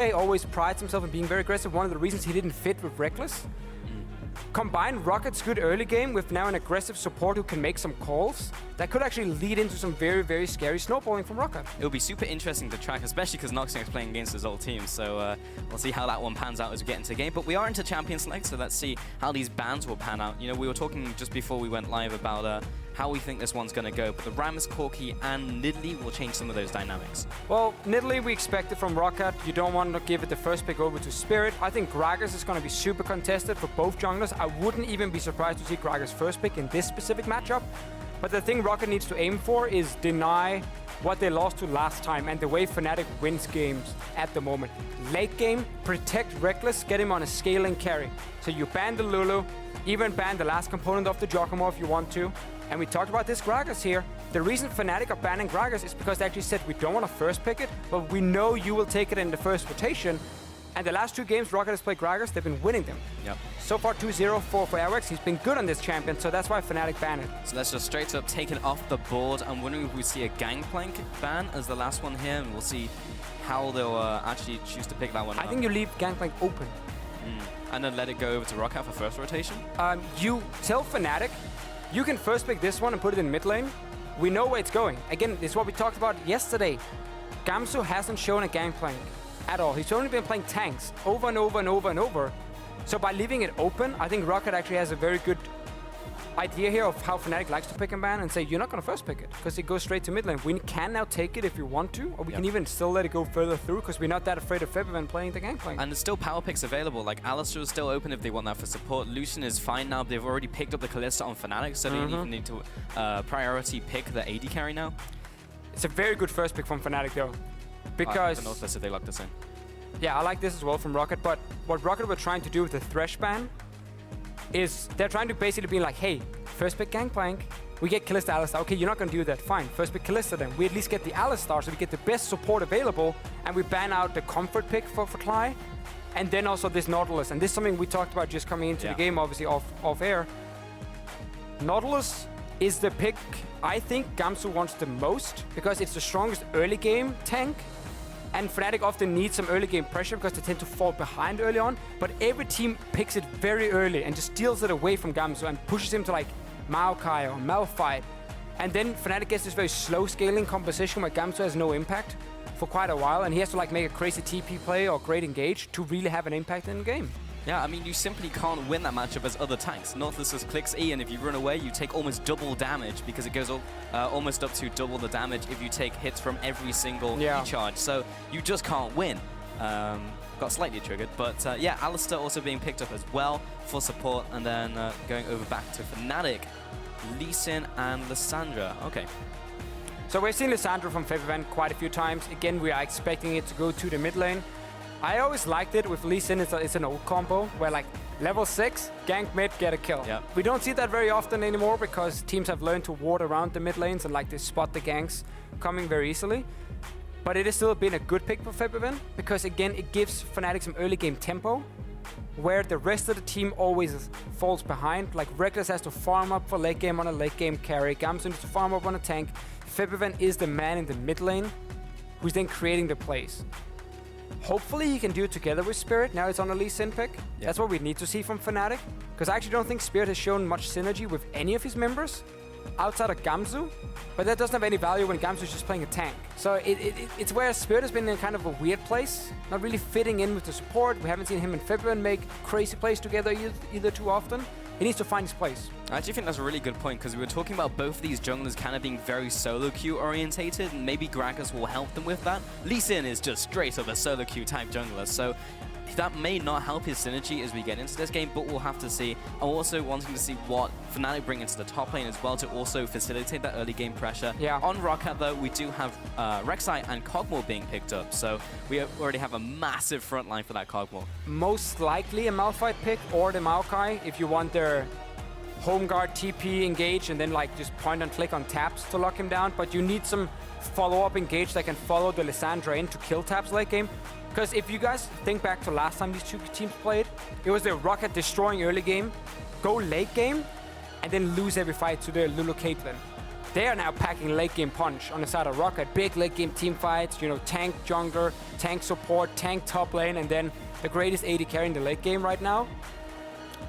always prides himself in being very aggressive. One of the reasons he didn't fit with Rekkles. Combine Rocket's good early game with now an aggressive support who can make some calls, that could actually lead into some very, very scary snowballing from Rocket. It'll be super interesting to track, especially because Noxiak's playing against his old team, so we'll see how that one pans out as we get into the game. But we are into Champion Select, so let's see how these bans will pan out. You know, we were talking just before we went live about how we think this one's going to go, but the Rams, Corki, and Nidalee will change some of those dynamics. Well, Nidalee we expect it from Rocket. You don't want to give it the first pick over to Spirit. I think Gragas is going to be super contested for both junglers. I wouldn't even be surprised to see Gragas first pick in this specific matchup. But the thing Rocket needs to aim for is deny what they lost to last time and the way Fnatic wins games at the moment. Late game, protect Rekkles, get him on a scaling carry. So you ban the Lulu, even ban the last component of the kog'maw if you want to. And we talked about this Gragas here. The reason Fnatic are banning Gragas is because they actually said we don't want to first pick it, but we know you will take it in the first rotation. And the last two games Rocket has played Gragas, they've been winning them. Yep. So far 2-0 for Airwaks. He's been good on this champion, so that's why Fnatic banned it. So let's just straight up take it off the board. I'm wondering if we see a Gangplank ban as the last one here, and we'll see how they'll actually choose to pick that one up. I think you leave Gangplank open. And then let it go over to Roccat for first rotation? You tell Fnatic, you can first pick this one and put it in mid lane. We know where it's going. Again, this is what we talked about yesterday. Gamsu hasn't shown a Gangplank at all. He's only been playing tanks over and over and over and over. So by leaving it open, I think Rocket actually has a very good idea here of how Fnatic likes to pick and ban and say, you're not going to first pick it because it goes straight to mid lane. We can now take it if you want to, or we can even still let it go further through because we're not that afraid of Febiven playing the Gangplank. And there's still power picks available, like Alistar is still open if they want that for support. Lucian is fine now, they've already picked up the Kalista on Fnatic, so they don't even need to priority pick the AD carry now. It's a very good first pick from Fnatic though, because the Nautilus if they lock this in. Yeah, I like this as well from Rocket, but what Rocket were trying to do with the Thresh ban is they're trying to basically be like, hey, first pick Gangplank, we get Kalista, Alistar. Okay, you're not going to do that, fine. First pick Kalista then. We at least get the Alistar, so we get the best support available, and we ban out the comfort pick for Klaj, and then also this Nautilus. And this is something we talked about just coming into the game, obviously off air. Nautilus is the pick I think Gamsu wants the most, because it's the strongest early game tank, and Fnatic often needs some early game pressure because they tend to fall behind early on, but every team picks it very early and just steals it away from Gamsu and pushes him to like Maokai or Malphite. And then Fnatic gets this very slow scaling composition where Gamsu has no impact for quite a while, and he has to like make a crazy TP play or great engage to really have an impact in the game. Yeah, I mean, you simply can't win that matchup as other tanks. Nautilus just clicks E, and if you run away, you take almost double damage because it goes almost up to double the damage if you take hits from every single recharge. So you just can't win. Got slightly triggered, but yeah, Alistar also being picked up as well for support, and then going over back to Fnatic, Lee Sin and Lissandra. Okay. So we've seen Lissandra from Febiven quite a few times. Again, we are expecting it to go to the mid lane. I always liked it with Lee Sin. It's an old combo where like level 6, gank mid, get a kill. Yep. We don't see that very often anymore because teams have learned to ward around the mid lanes and like they spot the ganks coming very easily. But it has still been a good pick for Febiven because again, it gives Fnatic some early game tempo where the rest of the team always falls behind. Like Rekkles has to farm up for late game on a late game carry. Gamsu needs to farm up on a tank. Febiven is the man in the mid lane who's then creating the plays. Hopefully he can do it together with Spirit. Now it's on a Lee Sin pick. Yep. That's what we need to see from Fnatic. Because I actually don't think Spirit has shown much synergy with any of his members outside of Gamsu. But that doesn't have any value when Gamsu is just playing a tank. So it's where Spirit has been in kind of a weird place. Not really fitting in with the support. We haven't seen him and Febiven make crazy plays together either too often. He needs to find his place. I actually think that's a really good point because we were talking about both of these junglers kind of being very solo queue orientated, and maybe Gragas will help them with that. Lee Sin is just straight up a solo queue type jungler, so that may not help his synergy as we get into this game, but we'll have to see. I'm also wanting to see what Fnatic bring into the top lane as well to also facilitate that early game pressure. Yeah. On Roccat though, we do have Rek'sai and kog'maw being picked up, so we already have a massive front line for that kog'maw. Most likely a Malphite pick or the Maokai if you want their home guard TP engage and then like just point and click on taps to lock him down, but you need some follow-up engage that can follow the Lissandra in to kill Tabzz late game. Because if you guys think back to last time these two teams played, it was the Roccat destroying early game, go late game, and then lose every fight to the Lulu Caitlyn. they are now packing late game punch on the side of Roccat. Big late game team fights, you know, tank jungler, tank support, tank top lane, and then the greatest AD carry in the late game right now.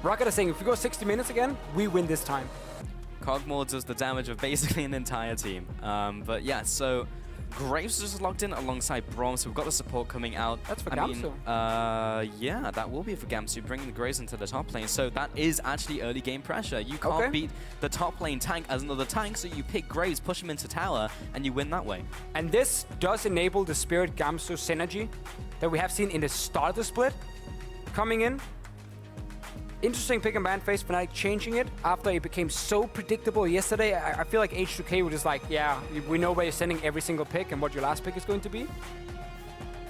Roccat is saying, if we go 60 minutes again, we win this time. kog'maw does the damage of basically an entire team. But yeah, so Graves just logged in alongside Braum, so we've got the support coming out. That's for Gamsu. Yeah, that will be for Gamsu, bringing the Graves into the top lane. So that is actually early game pressure. You can't beat the top lane tank as another tank, so you pick Graves, push him into tower, and you win that way. And this does enable the Spirit Gamsu synergy that we have seen in the start of the split coming in. Interesting pick and ban phase, Fnatic changing it after it became so predictable yesterday. I feel like H2K was just like, yeah, we know where you're sending every single pick and what your last pick is going to be.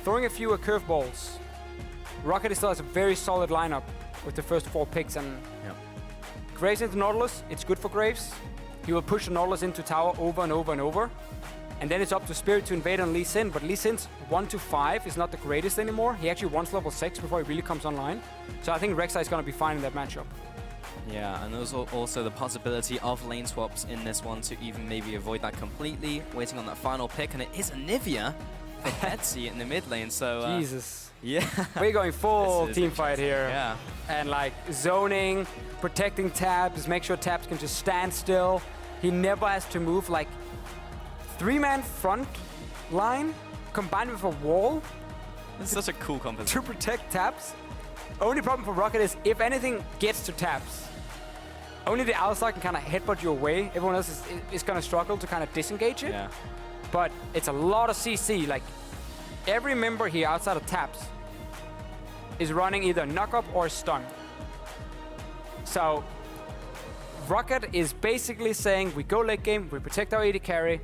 Throwing a few curveballs. Roccat still has a very solid lineup with the first 4 picks, and Graves into Nautilus, it's good for Graves. He will push the Nautilus into tower over and over and over. And then it's up to Spirit to invade on Lee Sin, but Lee Sin's 1-5 is not the greatest anymore. He actually wants level 6 before he really comes online. So I think Rek'sai is going to be fine in that matchup. Yeah, and there's also the possibility of lane swaps in this one to even maybe avoid that completely. Waiting on that final pick, and it is Anivia for Betsy in the mid lane, so... Jesus. Yeah. We're going full team fight here. Yeah. And like zoning, protecting Tabzz, make sure Tabzz can just stand still. He never has to move. Like, 3-man front line combined with a wall. It's such a cool composition. To protect Tabzz. Only problem for Roccat is if anything gets to Tabzz, only the Alistar can kind of headbutt you away. Everyone else is going to struggle to kind of disengage it. Yeah. But it's a lot of CC. Like, every member here outside of Tabzz is running either knock-up or stun. So Roccat is basically saying, we go late game, we protect our AD carry,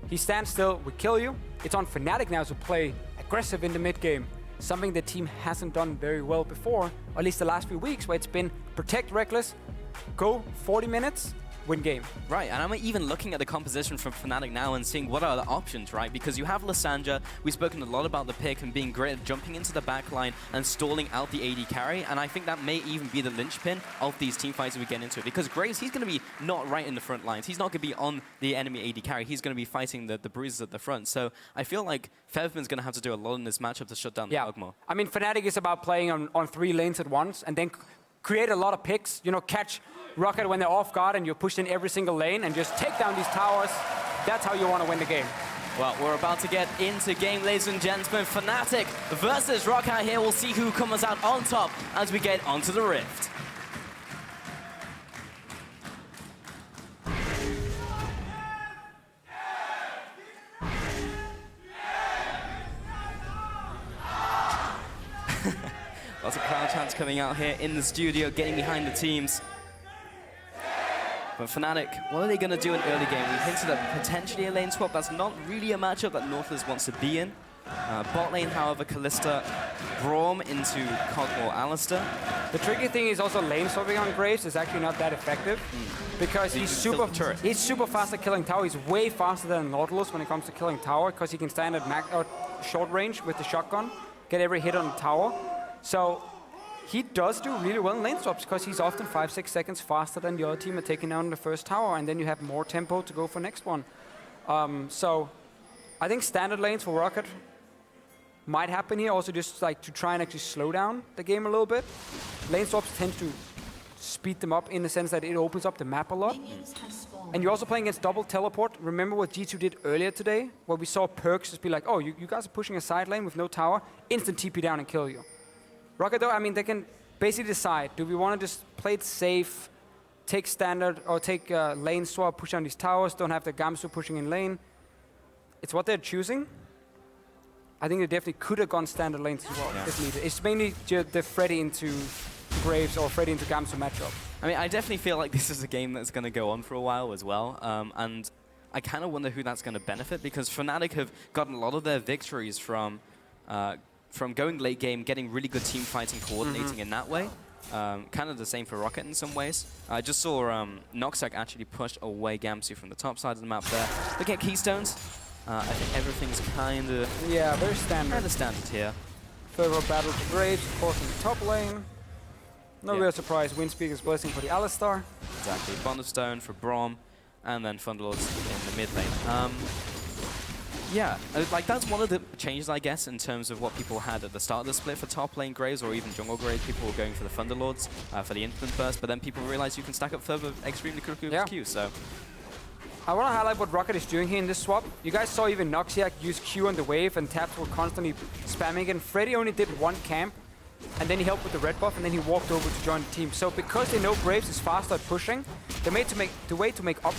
he stands still, we kill you. It's on Fnatic now to play aggressive in the mid game, something the team hasn't done very well before, or at least the last few weeks, where it's been protect Rekkles, go 40 minutes, win game. Right, and I'm even looking at the composition from Fnatic now and seeing what are the options, right? Because you have Lissandra, we've spoken a lot about the pick and being great at jumping into the backline and stalling out the AD carry, and I think that may even be the linchpin of these teamfights we get into. Because Graves, he's going to be not right in the front lines. He's not going to be on the enemy AD carry. He's going to be fighting the bruises at the front. So I feel like Febiven's going to have to do a lot in this matchup to shut down the kog'maw. I mean, Fnatic is about playing on 3 lanes at once and then create a lot of picks, you know, catch Roccat when they're off guard and you're pushed in every single lane and just take down these towers. That's how you want to win the game. Well, we're about to get into game, ladies and gentlemen. Fnatic versus Roccat here. We'll see who comes out on top as we get onto the Rift. Lots of crowd chants coming out here in the studio, getting behind the teams. But Fnatic, what are they going to do in early game? We hinted at potentially a lane swap. That's not really a matchup that Nautilus wants to be in. Bot lane, however, Kalista, Braum into kog'maw Alistar. The tricky thing is also lane swapping on Graves is actually not that effective because he's super fast at killing tower. He's way faster than Nautilus when it comes to killing tower because he can stand at short range with the shotgun, get every hit on the tower. So he does do really well in lane swaps because he's often 5-6 seconds faster than the other team at taking down the first tower, and then you have more tempo to go for next one. So I think standard lanes for Roccat might happen here, also just like to try and actually slow down the game a little bit. Lane swaps tend to speed them up in the sense that it opens up the map a lot. And you're also playing against double teleport. Remember what G2 did earlier today, where we saw Perks just be like, oh, you guys are pushing a side lane with no tower, instant TP down and kill you. Roccat though, I mean, they can basically decide, do we want to just play it safe, take standard, or take lane swap, push on these towers, don't have the Gamsu pushing in lane. It's what they're choosing. I think they definitely could have gone standard lanes as well, if needed. It's mainly the Fredy into Graves or Fredy into Gamsu matchup. I mean, I definitely feel like this is a game that's going to go on for a while as well. And I kind of wonder who that's going to benefit, because Fnatic have gotten a lot of their victories from going late game, getting really good team fighting, coordinating in that way. Kind of the same for Roccat in some ways. I just saw Noxiak actually push away Gamsu from the top side of the map there. Look at Keystones. I think everything's kind of very standard. Kind of standard here. Further battle for Graves, of course, in the top lane. No real surprise. Windspeaker's blessing for the Alistar. Exactly. Bond of Stone for Braum. and then Thunderlords in the mid lane. Yeah, like that's one of the changes, I guess, in terms of what people had at the start of the split for top lane Graves or even jungle Graves. People were going for the Thunderlords for the instant burst, but then people realized you can stack up further extremely quickly with Q, so... I want to highlight what Roccat is doing here in this swap. You guys saw even Noxiak use Q on the wave, and Tabzz were constantly spamming it. And Fredy only did one camp, and then he helped with the red buff, and then he walked over to join the team. So because they know Graves is faster at pushing, the way to make up,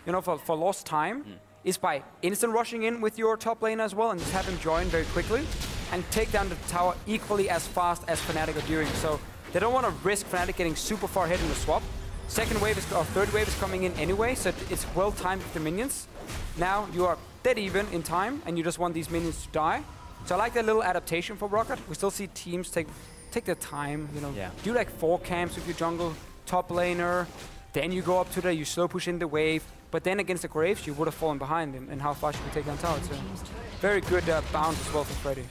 you know, for lost time is by instant rushing in with your top lane as well, and just have him join very quickly and take down the tower equally as fast as Fnatic are doing. So they don't want to risk Fnatic getting super far ahead in the swap. Second wave or third wave is coming in anyway, so it's well timed with the minions. Now you are dead even in time, and you just want these minions to die. So I like that little adaptation for Roccat. We still see teams take their time, you know, do like 4 camps with your jungle top laner, then you go up to you slow push in the wave, but then against the Graves you would have fallen behind in how fast you could take down tower. So very good bounce as well for Fredy.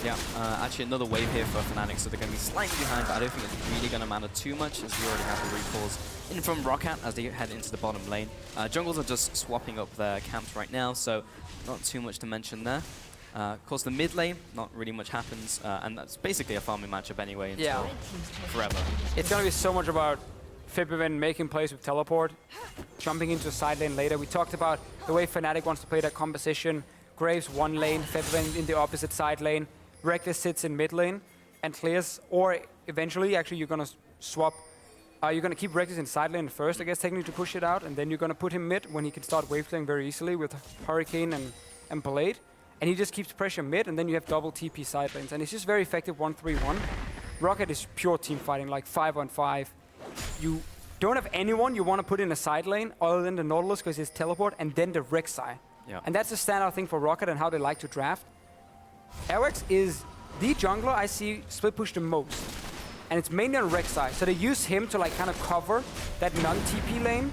Yeah, actually another wave here for Fnatic, so they're going to be slightly behind, but I don't think it's really going to matter too much, as we already have the recalls in from Roccat as they head into the bottom lane. Jungles are just swapping up their camps right now, so not too much to mention there. Of course, the mid lane, not really much happens, and that's basically a farming matchup anyway until forever. It's going to be so much about Febiven making plays with teleport, jumping into side lane later. We talked about the way Fnatic wants to play that composition. Graves one lane, Febiven in the opposite side lane, Rekkles sits in mid lane and clears, or eventually actually you're going to swap, you're going to keep Rekkles in side lane first, I guess, technically to push it out, and then you're going to put him mid when he can start wave playing very easily with Hurricane and Blade, and he just keeps pressure mid, and then you have double TP side lanes, and it's just very effective 1-3-1. Roccat is pure team fighting, like 5-on-5. You don't have anyone you want to put in a side lane other than the Nautilus because it's teleport, and then the Rek'sai. Yeah. And that's the standout thing for Roccat and how they like to draft. Airwaks is the jungler I see split push the most. And it's mainly on Rek'sai. So they use him to like kind of cover that non-TP lane.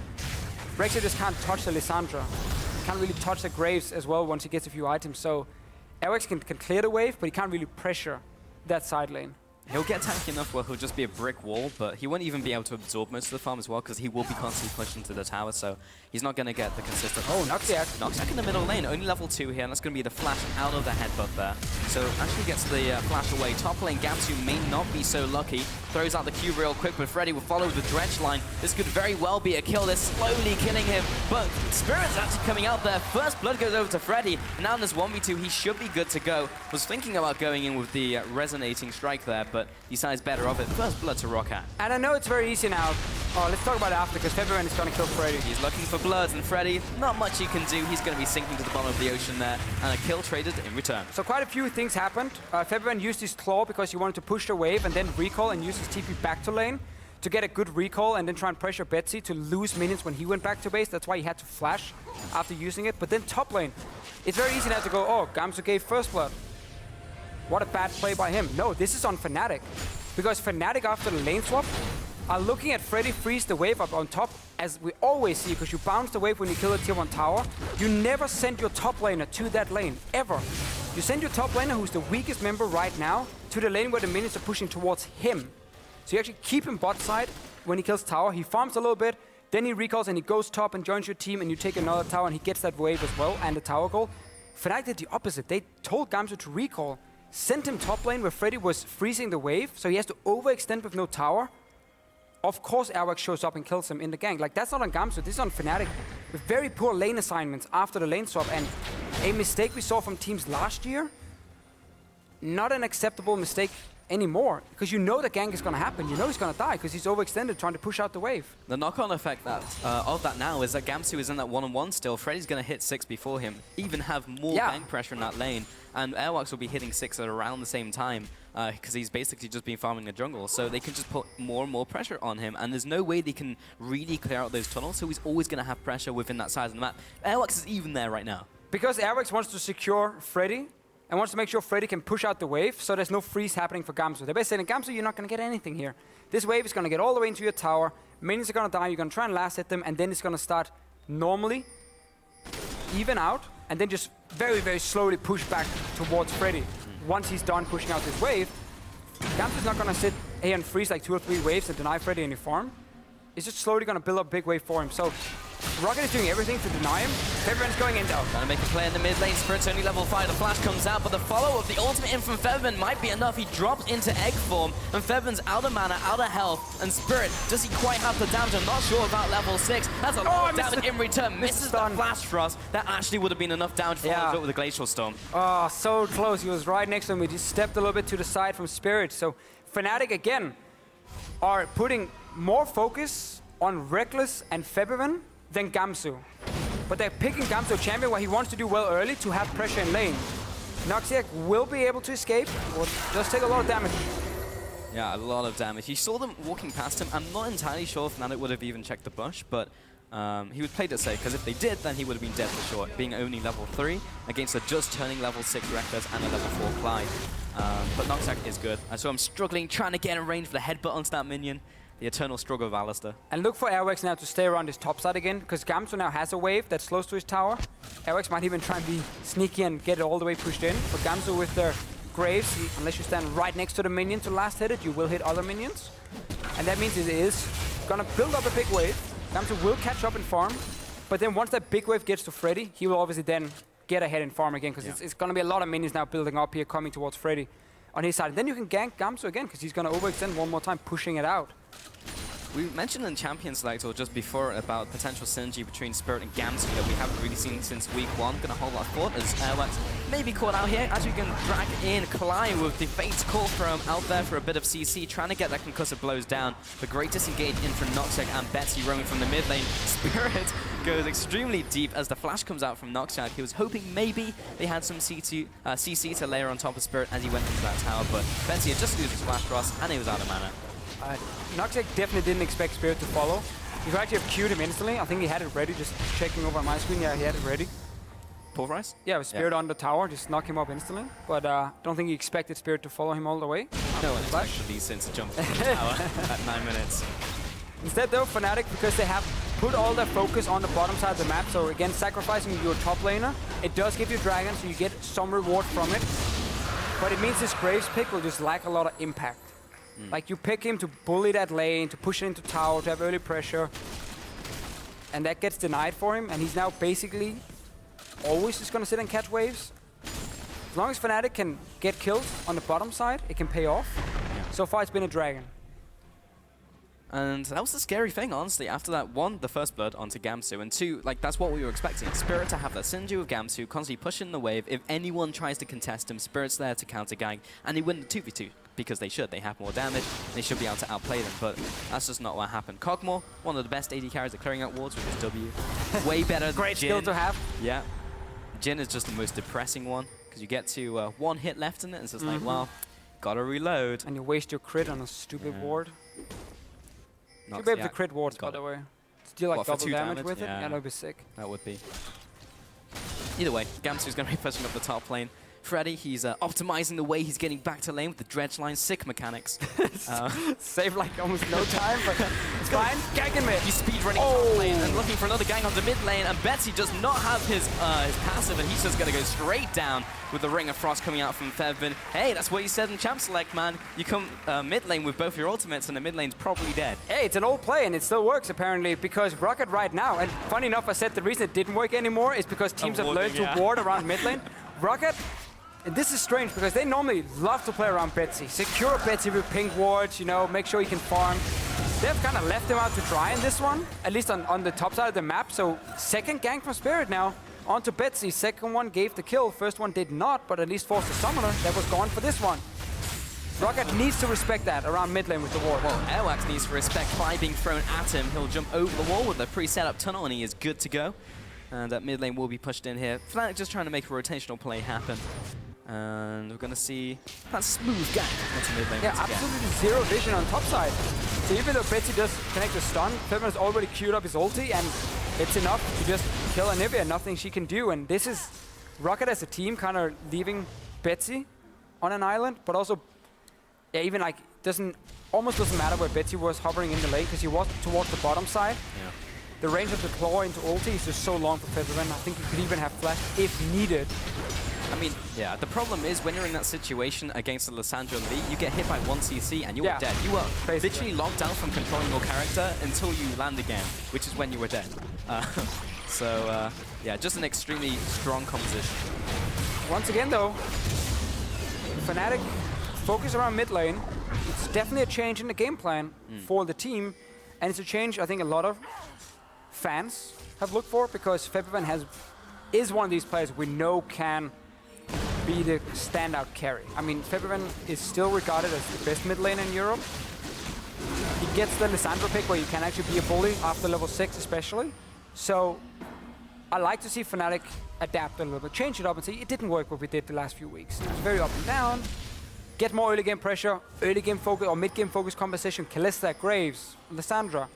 Rek'sai just can't touch the Lissandra. Can't really touch the Graves as well once he gets a few items. So Airwaks can clear the wave, but he can't really pressure that side lane. He'll get tanky enough where he'll just be a brick wall, but he won't even be able to absorb most of the farm as well, because he will be constantly pushed into the tower, so he's not going to get the consistent... Oh, Noxiak. Noxiak in the middle lane, only level 2 here, and that's going to be the flash out of the headbutt there. So actually gets the flash away. Top lane Gamsu may not be so lucky. Throws out the Q real quick, but Fredy will follow the dredge line. This could very well be a kill. They're slowly killing him, but Spirit's actually coming out there. First blood goes over to Fredy, and now in this 1v2, he should be good to go. Was thinking about going in with the resonating strike there, but decides better of it. First blood to Roccat. And I know it's very easy now. Oh, let's talk about it after, because Febiven is going to kill Fredy. He's looking for bloods, and Fredy, not much he can do. He's going to be sinking to the bottom of the ocean there, and a kill traded in return. So quite a few things happened. Febiven used his claw because he wanted to push the wave and then recall and use his TP back to lane to get a good recall and then try and pressure Betsy to lose minions when he went back to base. That's why he had to flash after using it. But then top lane, it's very easy now to go, oh, Gamsu gave first blood. What a bad play by him. No, this is on Fnatic. Because Fnatic after the lane swap are looking at Fredy freeze the wave up on top, as we always see, because you bounce the wave when you kill a tier 1 tower. You never send your top laner to that lane, ever. You send your top laner, who's the weakest member right now, to the lane where the minions are pushing towards him. So you actually keep him bot side when he kills tower. He farms a little bit, then he recalls and he goes top and joins your team, and you take another tower and he gets that wave as well and the tower goal. Fnatic did the opposite. They told Gamsu to recall, sent him top lane where Fredy was freezing the wave, so he has to overextend with no tower. Of course Airwaks shows up and kills him in the gank. Like, that's not on Gamsu, this is on Fnatic. With very poor lane assignments after the lane swap, and a mistake we saw from teams last year. Not an acceptable mistake anymore, because you know the gank is going to happen. You know he's going to die because he's overextended trying to push out the wave. The knock-on effect of that now is that Gamsu is in that 1-on-1 still. Freddy's going to hit 6 before him, even have more gank pressure in that lane, and Airwaks will be hitting 6 at around the same time because he's basically just been farming the jungle. So they can just put more and more pressure on him, and there's no way they can really clear out those tunnels, so he's always going to have pressure within that size of the map. Airwaks is even there right now. Because Airwaks wants to secure Fredy, and wants to make sure Fredy can push out the wave, so there's no freeze happening for Gamsu. They're basically saying, Gamsu, you're not going to get anything here. This wave is going to get all the way into your tower, minions are going to die, you're going to try and last hit them, and then it's going to start normally, even out, and then just very, very slowly push back towards Fredy. Once he's done pushing out this wave, Gamsu's not going to sit here and freeze like 2 or 3 waves and deny Fredy any farm. is just slowly going to build up a big wave for him. So Roccat is doing everything to deny him. Febiven's going in though. Trying to make a play in the mid lane. Spirit's only level 5. The flash comes out, but the follow of the ultimate in from Febiven might be enough. He drops into egg form, and Febiven's out of mana, out of health. And Spirit, does he quite have the damage? I'm not sure about level 6. That's a lot of damage in return. Misses the flash thrust. That actually would have been enough damage for him with the Glacial Storm. Oh, so close. He was right next to him. He just stepped a little bit to the side from Spirit. So Fnatic again are putting more focus on Rekkles and Febiven than Gamsu. But they're picking Gamsu champion where he wants to do well early to have pressure in lane. Noxiak will be able to escape, will just take a lot of damage. Yeah, a lot of damage. You saw them walking past him. I'm not entirely sure if Fnatic would have even checked the bush, but he would play it safe, because if they did, then he would have been dead for sure, being only level 3 against a just turning level 6 Rekkles and a level 4 Klaj. But Noxiak is good. I saw him struggling, trying to get in range for the headbutt onto that minion. The eternal struggle of Alistar. And look for Airwaks now to stay around his top side again, because Gamsu now has a wave that's close to his tower. Airwaks might even try and be sneaky and get it all the way pushed in. But Gamsu with their Graves, unless you stand right next to the minion to last hit it, you will hit other minions. And that means it is going to build up a big wave. Gamsu will catch up in farm, but then once that big wave gets to Fredy, he will obviously then get ahead in farm again, because it's going to be a lot of minions now building up here, coming towards Fredy on his side. And then you can gank Gamsu again, because he's going to overextend one more time, pushing it out. We mentioned in Champion Select, or just before, about potential synergy between Spirit and Gamsu that we haven't really seen since week 1. Gonna hold our thought as Airwaks may be caught out here, as we can drag in Klaj with the Fate's Call from out there for a bit of CC, trying to get that concussive blows down. But great disengage in from Noxiak and Betsy roaming from the mid lane. Spirit goes extremely deep as the flash comes out from Noxiak. He was hoping maybe they had some CC to layer on top of Spirit as he went into that tower, but Betsy had just used his flash thrust and he was out of mana. Noxiak definitely didn't expect Spirit to follow. He could actually have queued him instantly. I think he had it ready, just checking over on my screen. Yeah, he had it ready. Pulverize? Yeah, with Spirit on the tower, just knock him up instantly. But don't think he expected Spirit to follow him all the way. No one expected Lee Sin to jump from the tower at 9 minutes. Instead though, Fnatic, because they have put all their focus on the bottom side of the map, so again, sacrificing your top laner, it does give you Dragon, so you get some reward from it. But it means this Graves pick will just lack a lot of impact. Like, you pick him to bully that lane, to push it into tower, to have early pressure. And that gets denied for him, and he's now basically always just gonna sit and catch waves. As long as Fnatic can get kills on the bottom side, it can pay off. So far, it's been a Dragon. And that was the scary thing, honestly. After that, 1, the first blood onto Gamsu, and 2, like, that's what we were expecting. Spirit to have that synergy with Gamsu, constantly pushing the wave. If anyone tries to contest him, Spirit's there to counter gang, and they win the 2v2. Because they should. They have more damage. They should be able to outplay them, but that's just not what happened. Kog'maw, one of the best AD carries at clearing out wards with his W. Way better than Great Jhin. skill to have. Yeah. Jhin is just the most depressing one, because you get to 1 hit left in it, and it's just like, well, gotta reload. And you waste your crit on a stupid ward. You'll be able to crit wards, by the way. Still like double damage with it? Yeah, that would be sick. That would be. Either way, Gamsu's going to be pushing up the top lane. Fredy, he's optimizing the way he's getting back to lane with the dredge line, sick mechanics. Save like almost no time, but it's fine. Gagging mid. He's speed running top lane and looking for another gang on the mid lane, and Betsy does not have his passive, and he's just going to go straight down with the Ring of Frost coming out from Febiven. Hey, that's what you said in Champ Select, man. You come mid lane with both your ultimates, and the mid lane's probably dead. Hey, it's an old play, and it still works, apparently, because Roccat right now, and funny enough, I said the reason it didn't work anymore is because teams have learned to ward around mid lane. Roccat, and this is strange, because they normally love to play around Betsy. Secure Betsy with pink wards, you know, make sure he can farm. They've kind of left him out to dry in this one, at least on the top side of the map. So second gank from Spirit now onto Betsy. Second one gave the kill, first one did not, but at least forced the summoner that was gone for this one. Roccat needs to respect that around mid lane with the ward. Well, Airwaks needs to respect Klaj being thrown at him. He'll jump over the wall with a pre-set up tunnel, and he is good to go. And that mid lane will be pushed in here. Fnatic just trying to make a rotational play happen. And we're going to see that smooth gank onto mid lane. Yeah, absolutely zero vision on top side. So even though Betsy does connect a stun, Febiven has already queued up his ulti, and it's enough to just kill Anivia. Nothing she can do. And this is Roccat as a team kind of leaving Betsy on an island, but also, yeah, even like almost doesn't matter where Betsy was hovering in the lane, because he was towards the bottom side. Yeah. The range of the claw into ulti is just so long for Febiven. I think he could even have flash if needed. I mean, yeah, the problem is when you're in that situation against the Lissandra Lee, you get hit by 1 CC and you are dead. You are literally locked out from controlling your character until you land again, which is when you were dead. Yeah, just an extremely strong composition. Once again, though, Fnatic focus around mid lane. It's definitely a change in the game plan for the team, and it's a change I think a lot of fans have looked for, because Febiven is one of these players we know can be the standout carry. I mean, Febiven is still regarded as the best mid lane in Europe. He gets the Lissandra pick where you can actually be a bully after level 6 especially. So I like to see Fnatic adapt a little bit, change it up and say it didn't work what we did the last few weeks. It's very up and down. Get more early game pressure, early game focus or mid game focus composition, Kalista, Graves, Lissandra.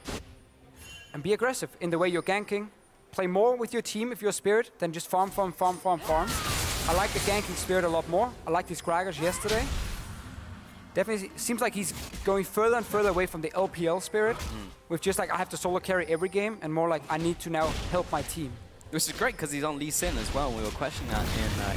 And be aggressive in the way you're ganking. Play more with your team if you're Spirit than just farm. I like the ganking Spirit a lot more. I liked his Gragas yesterday. Definitely seems like he's going further and further away from the LPL Spirit, with just like I have to solo carry every game, and more like I need to now help my team. Which is great because he's on Lee Sin as well. We were questioning that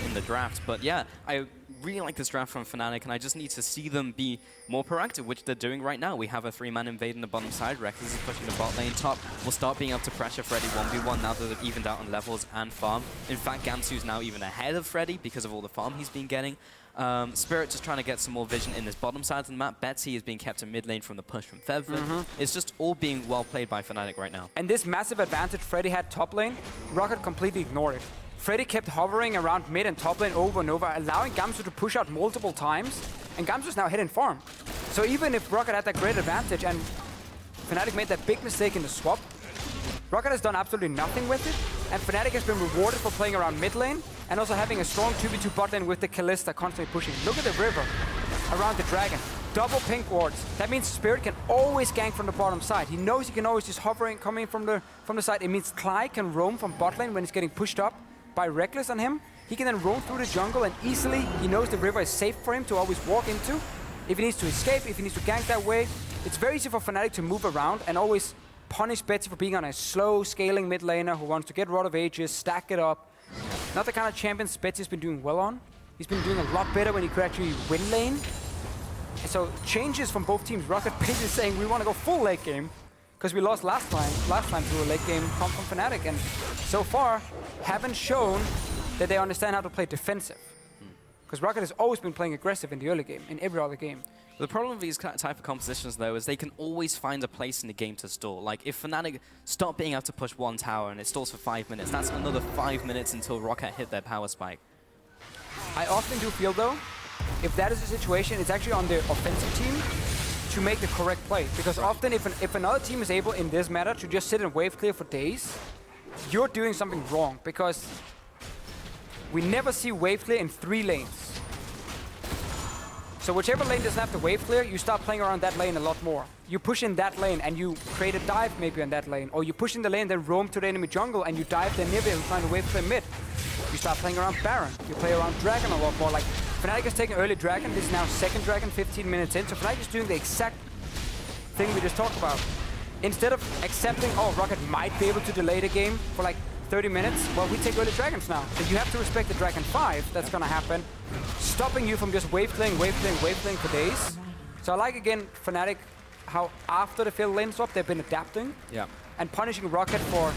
in the draft. But yeah, I really like this draft from Fnatic, and I just need to see them be more proactive, which they're doing right now. We have a 3-man invade in the bottom side. Rek'sai is pushing the bot lane top. We'll start being able to pressure Fredy 1v1 now that they've evened out on levels and farm. In fact, Gamsu's now even ahead of Fredy because of all the farm he's been getting. Spirit just trying to get some more vision in this bottom side of the map. Betsy is being kept in mid lane from the push from Febiven. It's just all being well played by Fnatic right now. And this massive advantage Fredy had top lane, Roccat completely ignored it. Fredy kept hovering around mid and top lane over and over, allowing Gamsu to push out multiple times, and Gamsu's now hitting farm. So even if Roccat had that great advantage and Fnatic made that big mistake in the swap, Roccat has done absolutely nothing with it, and Fnatic has been rewarded for playing around mid lane and also having a strong 2v2 bot lane with the Kalista constantly pushing. Look at the river around the dragon. Double pink wards. That means Spirit can always gank from the bottom side. He knows he can always just hovering coming from the side. It means Klaj can roam from bot lane when he's getting pushed up by Rekkles on him. He can then roam through the jungle and easily, he knows the river is safe for him to always walk into. If he needs to escape, if he needs to gank that way, it's very easy for Fnatic to move around and always punish Betsy for being on a slow scaling mid laner who wants to get Rod of Ages, stack it up. Not the kind of champions Betsy's been doing well on. He's been doing a lot better when he could actually win lane. And so changes from both teams. Roccat basically saying we want to go full late game because we lost last time to a late game come from Fnatic, and so far haven't shown that they understand how to play defensive. Because Roccat has always been playing aggressive in the early game, in every other game. The problem with these type of compositions, though, is they can always find a place in the game to stall. Like, if Fnatic stop being able to push one tower and it stalls for 5 minutes, that's another 5 minutes until Roccat hit their power spike. I often do feel, though, if that is the situation, it's actually on the offensive team to make the correct play. Because often, if another team is able, in this meta, to just sit and wave clear for days, you're doing something wrong. Because we never see wave clear in 3 lanes. So whichever lane doesn't have the wave clear, you start playing around that lane a lot more. You push in that lane and you create a dive maybe on that lane. Or you push in the lane, then roam to the enemy jungle and you dive the Anivia who's trying to wave clear mid. You start playing around Baron. You play around Dragon a lot more. Like, Fnatic is taking early Dragon. This is now second Dragon, 15 minutes in. So Fnatic is doing the exact thing we just talked about. Instead of accepting, oh, Roccat might be able to delay the game for like 30 minutes, well, we take early Dragons now. So you have to respect the Dragon 5, that's gonna happen. Stopping you from just wave clearing for days. So I like, again, Fnatic, how after the failed lane swap, they've been adapting. Yeah. And punishing Roccat for,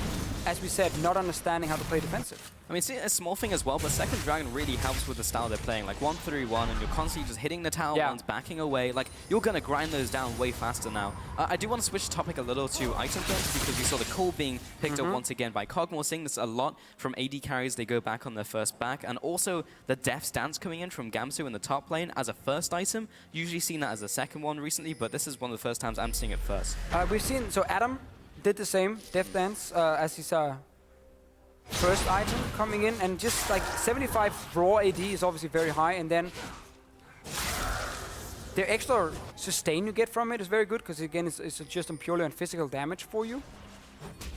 as we said, not understanding how to play defensive. I mean, it's a small thing as well, but second Dragon really helps with the style they're playing. Like 1-3-1, and you're constantly just hitting the tower ones, backing away. Like, you're going to grind those down way faster now. I do want to switch topic a little to item turns, because we saw the call being picked up once again by kog'maw. We're seeing this a lot from AD carries. They go back on their first back. And also the Death Stance coming in from Gamsu in the top lane as a first item. Usually seen that as a second one recently, but this is one of the first times I'm seeing it first. We've seen, so Adam did the same, Death Dance, as his first item coming in, and just like 75 raw AD is obviously very high, and then the extra sustain you get from it is very good, because again it's just purely on physical damage for you.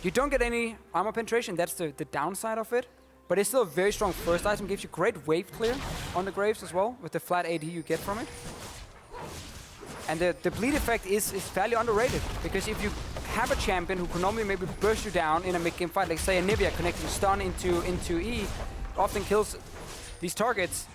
You don't get any armor penetration, that's the downside of it, but it's still a very strong first item, gives you great wave clear on the Graves as well, with the flat AD you get from it. And the bleed effect is fairly underrated, because if you have a champion who can normally maybe burst you down in a mid-game fight, like say Anivia connecting stun into E, often kills these targets,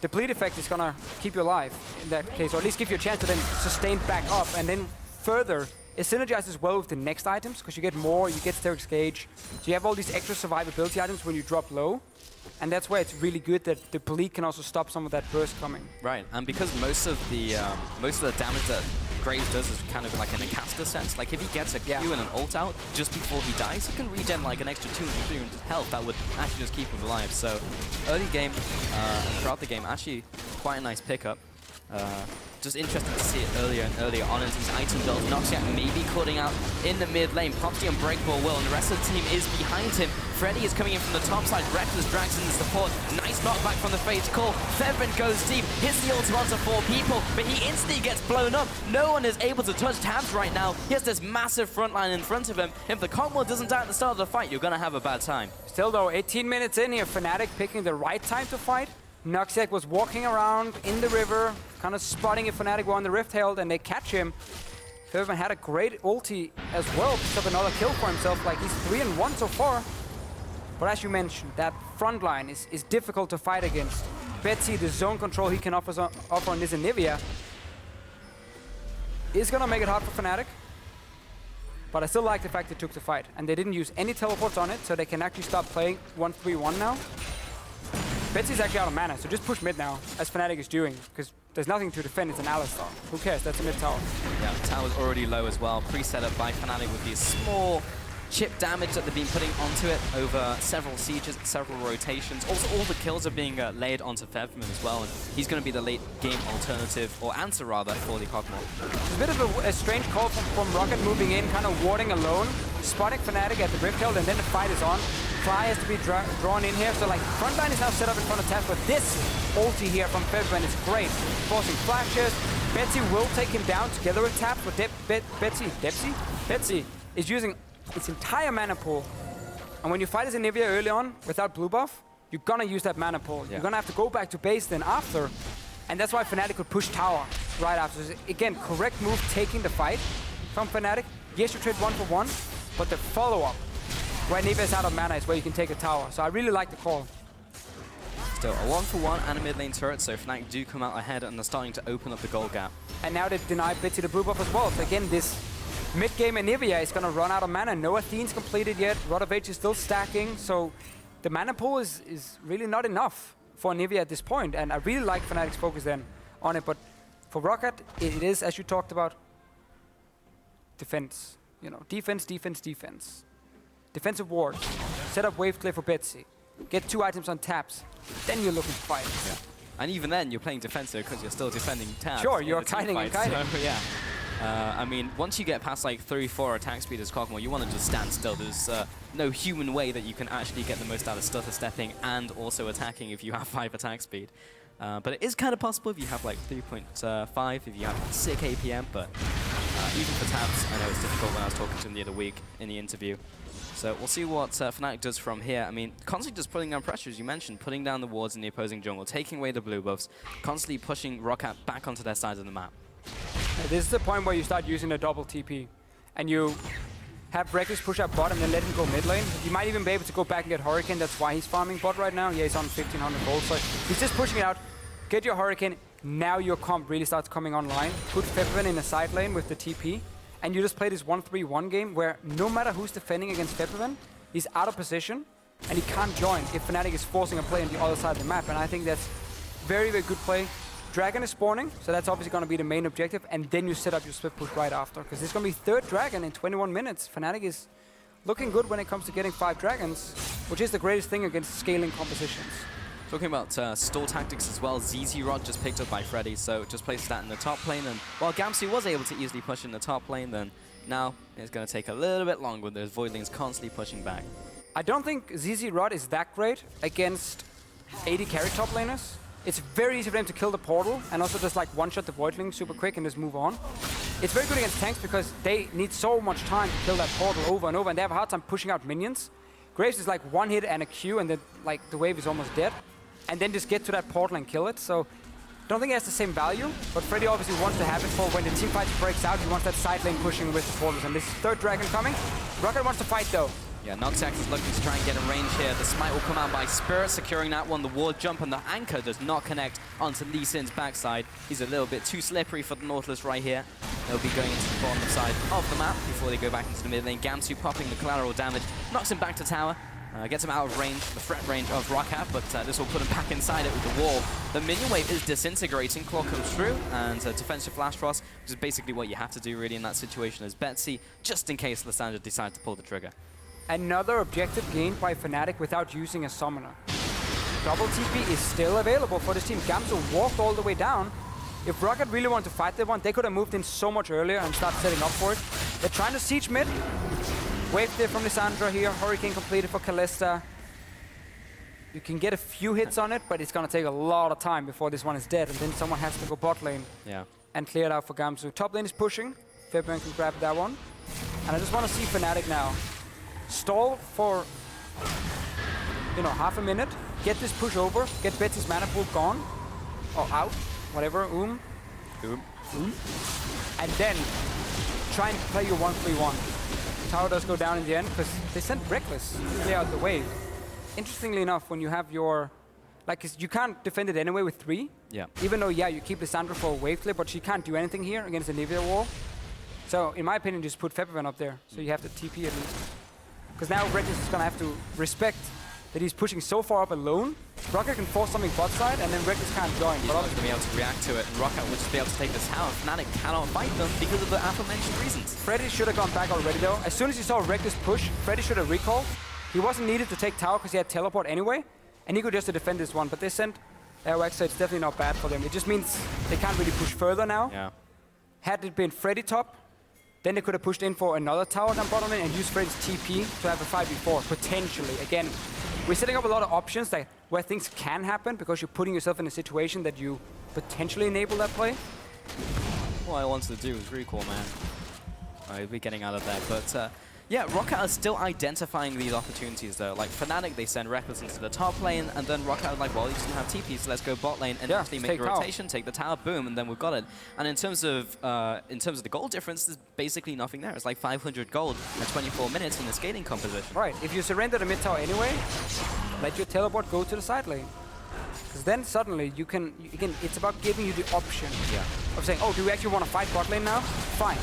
the bleed effect is gonna keep you alive in that case, or at least give you a chance to then sustain back up, and then further, it synergizes well with the next items, because you get more, you get Steric's Gauge, so you have all these extra survivability items when you drop low, and that's where it's really good that the bleed can also stop some of that burst coming. Right, and because most of the damage that Graves does is kind of like in a caster sense. Like if he gets a Q and an ult out just before he dies, he can regen like an extra 200, 300 health. That would actually just keep him alive. So early game and throughout the game, actually quite a nice pickup. Just interesting to see it earlier and earlier on into these item builds. Noxiak maybe cutting out in the mid lane. Pops the Unbreakable will, and the rest of the team is behind him. Freddy is coming in from the top side. Rekkles drags in the support. Nice knockback from the Fate's Call. Febiven goes deep, hits the ultimate onto 4 people, but he instantly gets blown up. No one is able to touch Tabzz right now. He has this massive front line in front of him. If the kog'maw doesn't die at the start of the fight, you're going to have a bad time. Still though, 18 minutes in here, Fnatic picking the right time to fight. Noxiak was walking around in the river, kind of spotting if Fnatic were on the Rift Herald, and they catch him. Febiven had a great ulti as well, picked up another kill for himself, like he's 3-1 so far. But as you mentioned, that front line is difficult to fight against. Betsy, the zone control he can offer on this Anivia is gonna make it hard for Fnatic. But I still like the fact they took the fight, and they didn't use any teleports on it, so they can actually start playing 1-3-1 now. Betsy's actually out of mana, so just push mid now, as Fnatic is doing, because there's nothing to defend, it's an Alistar. Who cares, that's a mid tower. Yeah, the tower's already low as well, pre-set up by Fnatic with these small chip damage that they've been putting onto it over several sieges, several rotations. Also, all the kills are being laid onto Febiven as well, and he's going to be the late game alternative, or answer rather, for the kog'maw. It's a bit of a strange call from Roccat moving in, kind of warding alone, spotting Fnatic at the Rift Herald, and then the fight is on. Klaj has to be drawn in here, so like frontline is now set up in front of Tabzz, but this ulti here from Febiven is great. Forcing flashes, Betsy will take him down together with Tabzz, but Betsy is using its entire mana pool. And when you fight as Anivia early on without blue buff, you're gonna use that mana pool. Yeah. You're gonna have to go back to base then after, and that's why Fnatic could push tower right after. So again, correct move taking the fight from Fnatic. Yes, you trade 1-for-1, but the follow-up where Anivia is out of mana is where you can take a tower. So I really like the call. Still a 1-for-1 and a mid lane turret, so Fnatic do come out ahead and they're starting to open up the goal gap. And now they've denied Betsy the blue buff as well. So again, this mid-game Anivia is going to run out of mana. No Athene's completed yet. Rod of Age is still stacking. So the mana pool is really not enough for Anivia at this point. And I really like Fnatic's focus then on it. But for Roccat, it is, as you talked about, defense. You know, defense, defense, defense. Defensive ward. Set up wave clear for Betsy. Get 2 items on Tabzz. Then you're looking to fight. Yeah. And even then, you're playing defensive because you're still defending Tabzz. Sure, you're kiting and kiting. So, yeah. I mean, once you get past like 3-4 attack speed as kog'maw, you want to just stand still. There's no human way that you can actually get the most out of stutter stepping and also attacking if you have 5 attack speed. But it is kind of possible if you have like 3.5, if you have sick APM, but even for Tabzz, I know it's difficult when I was talking to him the other week in the interview. So we'll see what Fnatic does from here. I mean, constantly just putting down pressure, as you mentioned, putting down the wards in the opposing jungle, taking away the blue buffs, constantly pushing Roccat back onto their sides of the map. This is the point where you start using a double TP, and you have Rek'sai push up bot and then let him go mid lane. You might even be able to go back and get Hurricane. That's why he's farming bot right now. Yeah, he's on 1500 gold, so he's just pushing it out. Get your Hurricane. Now your comp really starts coming online. Put Febiven in a side lane with the TP, and you just play this 1-3-1 game where no matter who's defending against Febiven, he's out of position and he can't join if Fnatic is forcing a play on the other side of the map. And I think that's very, very good play. Dragon is spawning, so that's obviously going to be the main objective, and then you set up your swift push right after, because this is going to be 3rd dragon in 21 minutes. Fnatic is looking good when it comes to getting 5 dragons, which is the greatest thing against scaling compositions. Talking about stall tactics as well, ZZ Rod just picked up by Freddy, so just places that in the top lane, and while Gamsu was able to easily push in the top lane, then now it's going to take a little bit longer with those Voidlings constantly pushing back. I don't think ZZ Rod is that great against 80 carry top laners. It's very easy for them to kill the portal and also just like one-shot the Voidling super quick and just move on. It's very good against tanks because they need so much time to kill that portal over and over, and they have a hard time pushing out minions. Graves is like 1 hit and a Q, and then like the wave is almost dead. And then just get to that portal and kill it. So don't think it has the same value, but Freddy obviously wants to have it for when the team fight breaks out. He wants that side lane pushing with the portals, and this is 3rd dragon coming. Roccat wants to fight though. Yeah, Noxiak is looking to try and get a range here. The smite will come out by Spirit, securing that one. The ward jump and the anchor does not connect onto Lee Sin's backside. He's a little bit too slippery for the Nautilus right here. They'll be going into the bottom side of the map before they go back into the mid lane. Gamsu popping the collateral damage, knocks him back to tower. Gets him out of range, the threat range of Roccat, but this will put him back inside it with the wall. The minion wave is disintegrating, Claw comes through, and defensive flash frost, which is basically what you have to do really in that situation as Betsy, just in case Lissandra decides to pull the trigger. Another objective gained by Fnatic without using a summoner. Double TP is still available for this team. Gamsu walked all the way down. If Roccat really wanted to fight that one, they could have moved in so much earlier and started setting up for it. They're trying to siege mid. Wave there from Lissandra here. Hurricane completed for Kalista. You can get a few hits on it, but it's going to take a lot of time before this one is dead. And then someone has to go bot lane and clear it out for Gamsu. Top lane is pushing. Febiven can grab that one. And I just want to see Fnatic now stall for, half a minute. Get this push over. Get Betsy's mana pool gone. Or out. Whatever. And then try and play your 1-3-1. Tower does go down in the end because they sent Rekkles to clear out the wave. Interestingly enough, when you have your, you can't defend it anyway with 3. Yeah. Even though, you keep Lissandra for a wave clear, but she can't do anything here against Anivia wall. So, in my opinion, just put Febiven up there, so you have the TP at least. Because now Rekkles is gonna have to respect that he's pushing so far up alone. Roccat can force something bot side, and then Rekkles can't join. He's not going to be able to react to it, and Roccat will just be able to take this tower. Fnatic cannot fight them because of the aforementioned reasons. Fredy should have gone back already, though. As soon as he saw Rekkles push, Fredy should have recalled. He wasn't needed to take tower because he had teleport anyway, and he could just defend this one. But they sent Airwaks, so it's definitely not bad for them. It just means they can't really push further now. Yeah. Had it been Fredy top, then they could have pushed in for another tower down bottom lane and used Freddy's TP to have a 5v4, potentially. Again, we're setting up a lot of options where things can happen because you're putting yourself in a situation that you potentially enable that play. All I wanted to do was recall, man. We'll be getting out of there, but yeah, Roccat is still identifying these opportunities though. Like Fnatic, they send Rekkles into the top lane, and then Roccat is like, well, you just have TP, so let's go bot lane and actually make a rotation, take the tower, boom, and then we've got it. And in terms of the gold difference, there's basically nothing there. It's like 500 gold and 24 minutes in the scaling composition. Right. If you surrender the mid tower anyway, let your teleport go to the side lane. Because then suddenly you can, again, it's about giving you the option of saying, oh, do we actually want to fight bot lane now? Fine.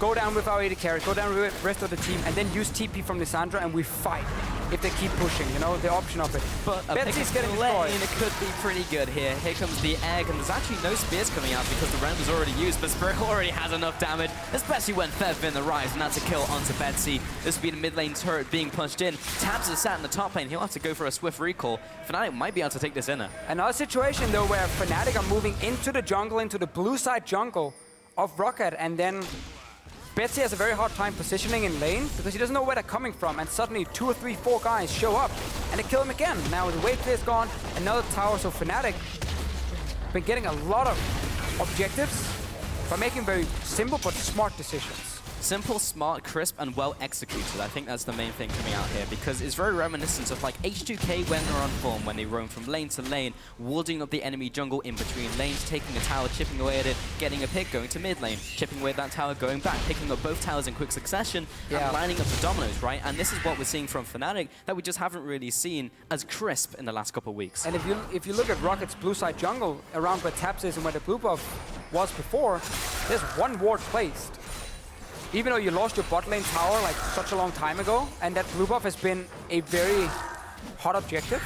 Go down with our AD carry, go down with the rest of the team, and then use TP from Lissandra, and we fight if they keep pushing, the option of it. But Betsy's getting destroyed. It could be pretty good here. Here comes the egg, and there's actually no spears coming out because the round was already used, but Spirit already has enough damage, especially when Febiven the rise, and that's a kill onto Betsy. This will be the mid lane turret being punched in. Tabzz is sat in the top lane. He'll have to go for a swift recall. Fnatic might be able to take this inner. Another situation, though, where Fnatic are moving into the jungle, into the blue side jungle of Roccat, and then Betsy has a very hard time positioning in lane because he doesn't know where they're coming from, and suddenly 2 or 3, 4 guys show up and they kill him again. Now the wave clear is gone, another tower, so Fnatic been getting a lot of objectives by making very simple but smart decisions. Simple, smart, crisp, and well executed. I think that's the main thing coming out here because it's very reminiscent of like H2K when they're on form, when they roam from lane to lane, warding up the enemy jungle in between lanes, taking a tower, chipping away at it, getting a pick, going to mid lane, chipping away at that tower, going back, picking up both towers in quick succession, and lining up the dominoes, right? And this is what we're seeing from Fnatic that we just haven't really seen as crisp in the last couple of weeks. And if you look at Rocket's blue side jungle, around where Tabzz is and where the blue buff was before, there's one ward placed. Even though you lost your bot lane tower like such a long time ago, and that blue buff has been a very hot objective,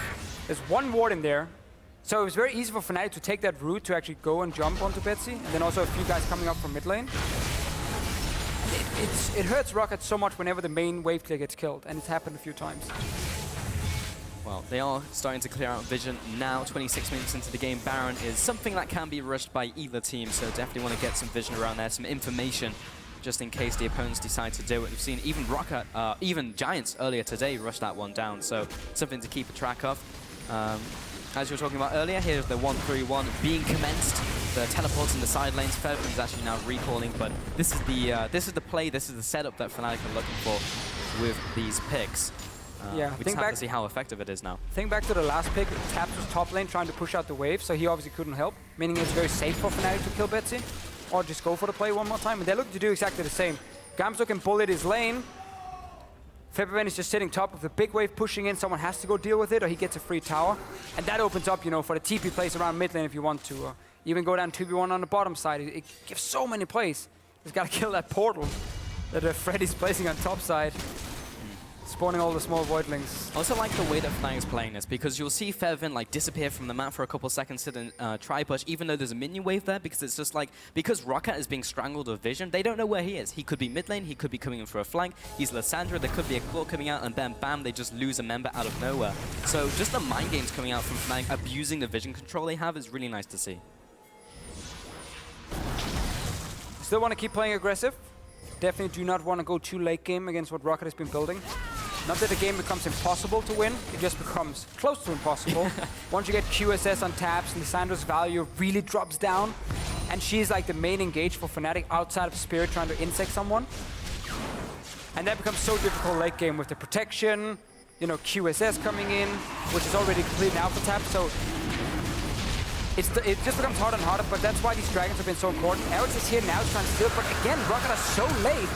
there's one ward in there. So it was very easy for Fnatic to take that route to actually go and jump onto Betsy, and then also a few guys coming up from mid lane. It hurts Roccat so much whenever the main wave clear gets killed, and it's happened a few times. Well, they are starting to clear out vision now. 26 minutes into the game, Baron is something that can be rushed by either team, so definitely want to get some vision around there, some information, just in case the opponents decide to do it. We've seen even Roccat, even Giants earlier today rush that one down, so something to keep a track of. As you were talking about earlier, here's the 1-3-1 being commenced. The teleports in the side lanes. Febiven is actually now recalling, but this is the play, this is the setup that Fnatic are looking for with these picks. We just have to see how effective it is now. Think back to the last pick. Tabzz was top lane trying to push out the wave, so he obviously couldn't help, meaning it's very safe for Fnatic to kill Betsy. Or just go for the play one more time. And they're looking to do exactly the same. Gamsu can bullet his lane. Febiven is just sitting top of the big wave, pushing in. Someone has to go deal with it, or he gets a free tower. And that opens up, you know, for the TP plays around mid lane if you want to. Even go down 2v1 on the bottom side. It gives so many plays. Just gotta kill that portal that Freddy's placing on top side. Spawning all the small voidlings. I also like the way that Fnatic's playing this, because you'll see Febiven like disappear from the map for a couple seconds to the tri-push, even though there's a minion wave there, because it's just like, because Roccat is being strangled with vision, they don't know where he is. He could be mid lane, he could be coming in for a flank, he's Lissandra, there could be a claw coming out, and then bam, they just lose a member out of nowhere. So just the mind games coming out from Fnatic, abusing the vision control they have, is really nice to see. Still want to keep playing aggressive. Definitely do not want to go too late game against what Roccat has been building. Not that the game becomes impossible to win, it just becomes close to impossible. Once you get QSS on Tabzz, Lissandra's value really drops down, and she's like the main engage for Fnatic outside of Spirit trying to insect someone. And that becomes so difficult late game with the protection, you know, QSS coming in, which is already complete now for Tabzz, so it just becomes harder and harder, but that's why these dragons have been so important. Airwaks is here now trying to steal, but again, Roccat are so late.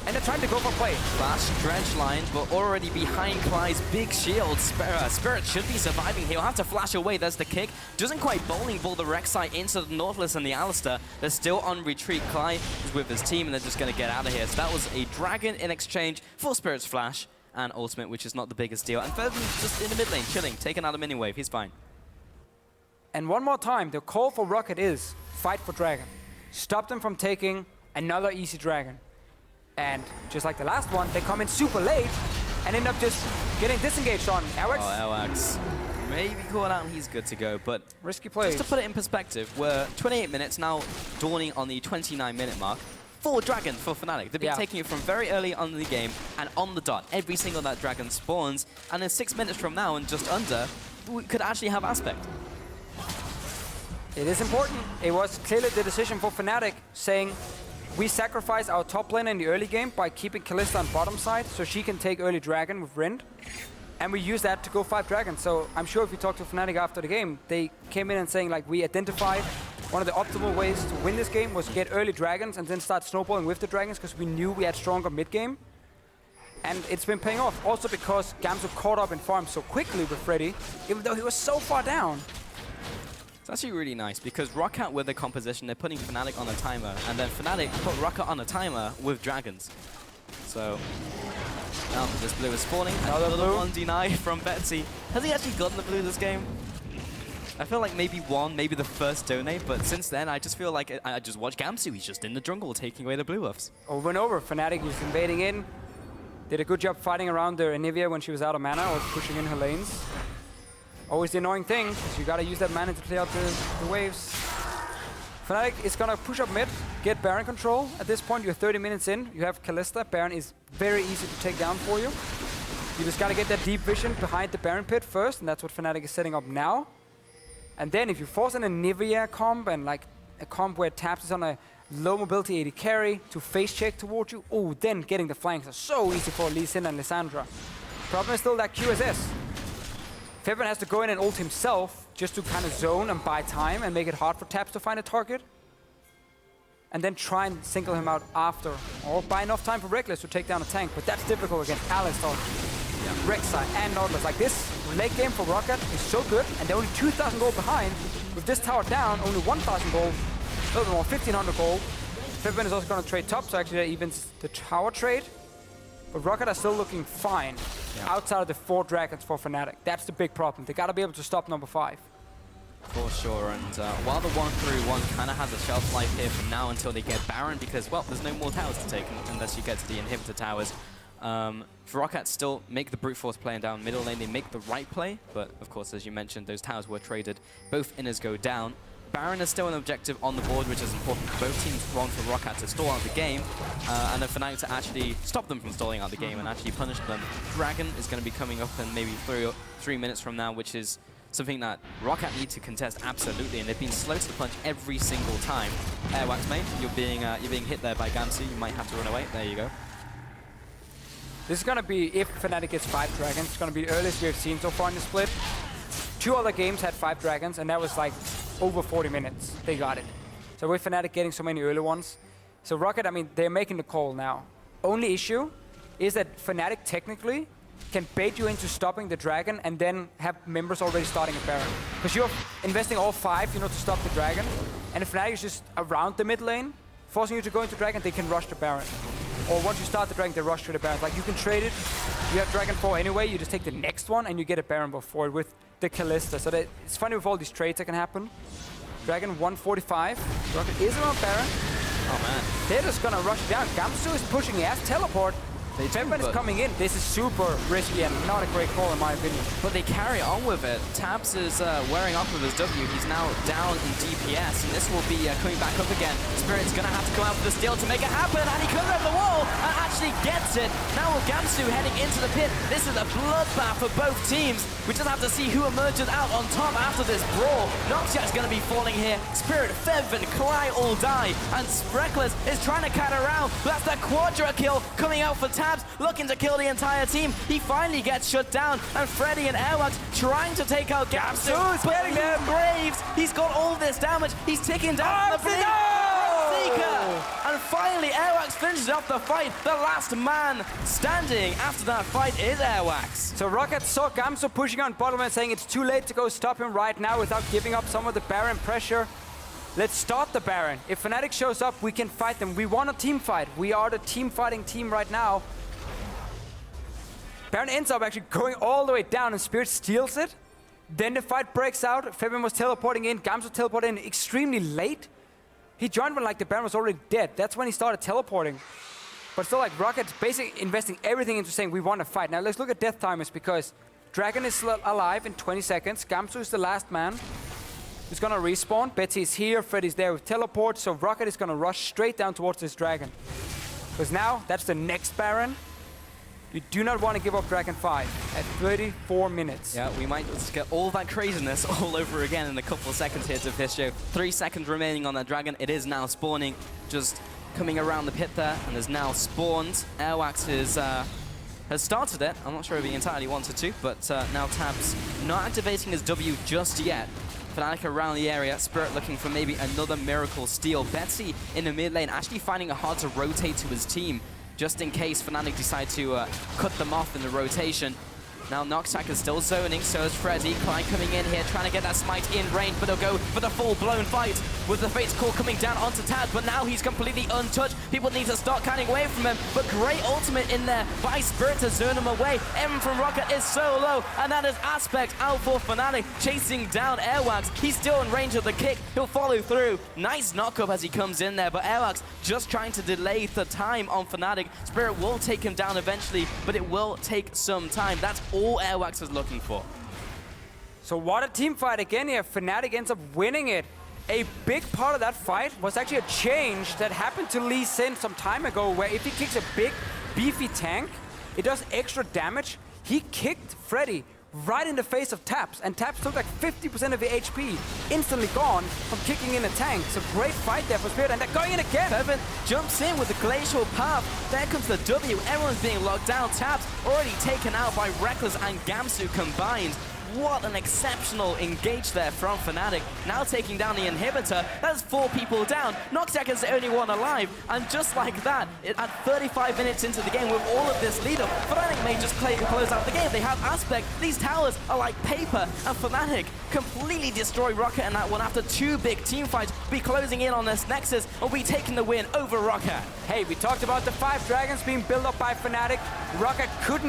And they're trying to go for play. Flash, dredge line, but already behind Klaj's big shield. Spirit should be surviving. He'll have to flash away. There's the kick. Doesn't quite bowling ball the Rek'sai into the Nautilus and the Alistar. They're still on retreat. Klaj is with his team, and they're just going to get out of here. So that was a dragon in exchange for Spirit's flash and ultimate, which is not the biggest deal. And Febiven's just in the mid lane, chilling, taking out a mini wave. He's fine. And one more time, the call for Roccat is fight for dragon. Stop them from taking another easy dragon. And just like the last one, they come in super late and end up just getting disengaged on Airwaks. Oh, Airwaks. Maybe caught out and he's good to go, but risky plays. Just to put it in perspective, we're 28 minutes now, dawning on the 29-minute mark. 4 dragons for Fnatic. They've been taking it from very early on in the game and on the dot. Every single that dragon spawns, and in 6 minutes from now and just under, we could actually have Aspect. It is important. It was clearly the decision for Fnatic, saying we sacrifice our top lane in the early game by keeping Kalista on bottom side so she can take early dragon with Rind. And we use that to go 5 dragons. So I'm sure if you talk to Fnatic after the game, they came in and saying like we identified one of the optimal ways to win this game was get early dragons and then start snowballing with the dragons because we knew we had stronger mid game. And it's been paying off. Also because Gamsu caught up and farmed so quickly with Freddy, even though he was so far down. It's actually really nice because Roccat with the composition, they're putting Fnatic on a timer, and then Fnatic put Roccat on a timer with dragons. So now this blue is spawning. Another blue. One deny from Betsy. Has he actually gotten the blue this game? I feel like maybe one, maybe the first donate, but since then I just feel like I just watch Gamsu. He's just in the jungle taking away the blue buffs. Over and over, Fnatic was invading in. Did a good job fighting around their Anivia when she was out of mana or pushing in her lanes. Always the annoying thing, because you gotta use that mana to clear out the waves. Fnatic is gonna push up mid, get Baron control. At this point, you're 30 minutes in. You have Kalista. Baron is very easy to take down for you. You just gotta get that deep vision behind the Baron pit first, and that's what Fnatic is setting up now. And then if you force an Anivia comp, and like a comp where Tabzz is on a low mobility AD carry to face check towards you, oh, then getting the flanks are so easy for Lee Sin and Lissandra. Problem is still that QSS. Febiven has to go in and ult himself just to kind of zone and buy time and make it hard for Tabzz to find a target. And then try and single him out after. Or buy enough time for Rekkles to take down a tank. But that's difficult against Alistar, Rek'sai, and Nautilus. Like this late game for Roccat is so good. And they're only 2,000 gold behind. With this tower down, only 1,000 gold. A little bit more, 1,500 gold. Febiven is also going to trade top, so actually that evens the tower trade. But Roccat are still looking fine outside of the 4 dragons for Fnatic. That's the big problem. They gotta be able to stop number 5. For sure, and while the 1-3-1 kind of has a shelf life here from now until they get Baron, because, well, there's no more towers to take unless you get to the inhibitor towers. For Roccat still make the brute force playing down middle lane. They make the right play, but of course, as you mentioned, those towers were traded. Both inners go down. Baron is still an objective on the board, which is important. Both teams want for Roccat to stall out the game, and then Fnatic to actually stop them from stalling out the game and actually punish them. Dragon is going to be coming up in maybe 3 minutes from now, which is something that Roccat need to contest absolutely, and they've been slow to the punch every single time. Airwaks, mate, you're being hit there by Gamsu. You might have to run away. There you go. This is going to be, if Fnatic gets 5 dragons, it's going to be the earliest we have seen so far in the split. 2 other games had 5 dragons, and that was like over 40 minutes. They got it. So with Fnatic getting so many early ones. So Roccat, I mean, they're making the call now. Only issue is that Fnatic technically can bait you into stopping the dragon and then have members already starting a Baron. Because you're investing all 5, to stop the dragon. And if Fnatic is just around the mid lane, forcing you to go into dragon, they can rush the Baron. Or once you start the dragon, they rush to the Baron. Like, you can trade it. You have dragon 4 anyway, you just take the next one and you get a Baron before it with the Kalista. So it's funny with all these trades that can happen. Dragon 145. Rocket is around Baron. Oh man. They're just gonna rush down. Gamsu is pushing ass teleport. Febiven is coming in. This is super risky and not a great call in my opinion. But they carry on with it. Tabzz is wearing off of his W. He's now down in DPS, and this will be coming back up again. Spirit's gonna have to come out for the steal to make it happen, and he comes over the wall and actually gets it. Now with Gamsu heading into the pit, this is a bloodbath for both teams. We just have to see who emerges out on top after this brawl. Noxiak's gonna be falling here. Spirit, Febiven, Klaj all die, and Rekkles is trying to cat around. That's the quadra kill coming out for Tabzz, looking to kill the entire team. He finally gets shut down, and Fredy and Airwaks trying to take out Gamsu. But Graves, he's got all this damage. He's ticking down the blink. And finally, Airwaks finishes off the fight. The last man standing after that fight is Airwaks. So Roccat saw Gamsu pushing on bottom and saying it's too late to go stop him right now without giving up some of the Baron pressure. Let's start the Baron. If Fnatic shows up, we can fight them. We want a team fight. We are the team fighting team right now. Baron ends up actually going all the way down and Spirit steals it. Then the fight breaks out. Febiven was teleporting in. Gamsu teleported in extremely late. He joined when the Baron was already dead. That's when he started teleporting. But still, Rocket's basically investing everything into saying we want to fight. Now let's look at death timers because Dragon is alive in 20 seconds. Gamsu is the last man. He's gonna respawn. Betsy is here. Freddy's there with teleport. So Roccat is gonna rush straight down towards this dragon. Because now that's the next Baron. You do not want to give up Dragon 5 at 34 minutes. Yeah, we might just get all that craziness all over again in a couple of seconds here to this show. 3 seconds remaining on that dragon. It is now spawning, just coming around the pit there, and is now spawned. Airwaks has started it. I'm not sure if he entirely wanted to, but now Tabzz not activating his W just yet. Fnatic around the area, Spirit looking for maybe another miracle steal. Betsy in the mid lane, actually finding it hard to rotate to his team, just in case Fnatic decide to cut them off in the rotation. Now Noxiak is still zoning, so is Fredy. Klaj coming in here, trying to get that smite in range, but they'll go for the full-blown fight with the Fate's Call coming down onto Tabzz, but now he's completely untouched. People need to start cutting away from him, but great ultimate in there by Spirit to zone him away. M from Roccat is so low, and that is Aspect out for Fnatic, chasing down Airwaks. He's still in range of the kick. He'll follow through. Nice knock-up as he comes in there, but Airwaks just trying to delay the time on Fnatic. Spirit will take him down eventually, but it will take some time. That's all Airwaks is looking for. So what a team fight again here. Fnatic ends up winning it. A big part of that fight was actually a change that happened to Lee Sin some time ago, where if he kicks a big, beefy tank, it does extra damage. He kicked Fredy right in the face of Tabzz, and Tabzz took 50% of the HP, instantly gone from kicking in a tank. So great fight there for Spirit, and they're going in again. Febiven jumps in with the glacial path. There comes the W. Everyone's being locked down. Tabzz already taken out by Rekkles and Gamsu combined. What an exceptional engage there from Fnatic. Now taking down the inhibitor. That's 4 people down. Noxiak is the only one alive. And just like that, at 35 minutes into the game with all of this lead up, Fnatic may just close out the game. They have Aspect. These towers are like paper. And Fnatic completely destroy Roccat in that one after 2 big team fights. Be closing in on this Nexus and be taking the win over Roccat. Hey, we talked about the 5 dragons being built up by Fnatic. Roccat couldn't